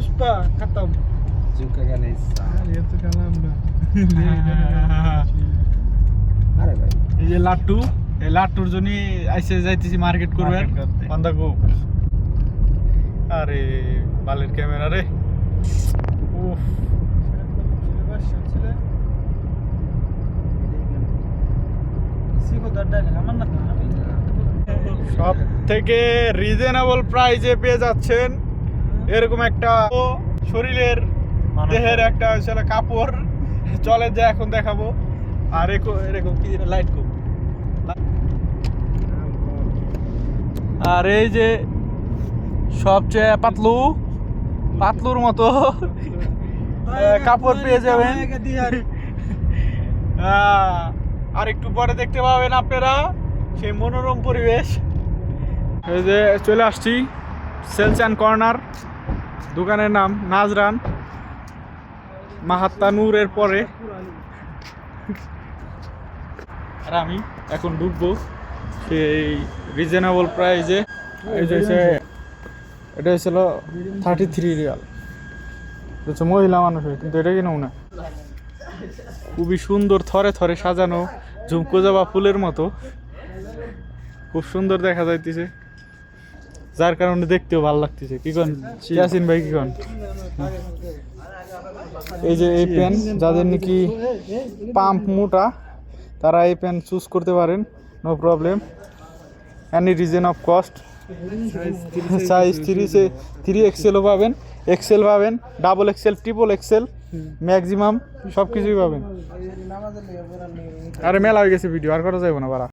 पुष्पा खत्म झुका का नहीं ये तो कलाम ना अरे भाई এই যে লাট্টু এই লাট্টুর জন্য আইসে যাইতেছি মার্কেট করবেন Market করতে। বান্দাকো আরে বালের ক্যামেরা রে উফ सीखो दड्डा है আমার না তো আমি সব থেকে রিজনেবল প্রাইসে পেয়ে যাচ্ছেন এরকম একটা শরীরের দেহের একটা আসলে কাপড় চলে যে এখন দেখাবো আর এরকম কি লাইট কো আর এই যে সবচেয়ে পাতলুর মতো কাপড় পেয়ে যাবেন আর একটু পরে দেখতে পাবেন আপনারা সেই মনোরম পরিবেশ এই যে চলে আসছি সেলস অ্যান্ড কর্নার দোকানের নাম নাজরান মাহাত্মা নূরের পরে আর আমি এখন ঢুকবো সেই রিজনেবল প্রাইসে এই যে এটা হয়েছিল 33 রিয়াল হচ্ছে মহিলা মানুষের কিন্তু এটা কিনেও না খুবই সুন্দর থরে থরে সাজানো ঝুমকো জবা ফুলের মতো খুব সুন্দর দেখা যাইতেছে যার কারণে দেখতেও ভালো লাগতেছে কি কোন ইয়াসিন ভাই কি কোন এই যে এই পেন যাদের নাকি পাম্প মোটা তারা এই পেন চুজ করতে পারেন no problem any reason of cost size 3XL পাবেন এক্সেল পাবেন double XL triple XL maximum সব কিছুই পাবেন আরে মেলা হয়ে গেছে ভিডিও আর করা যাবে না বাড়া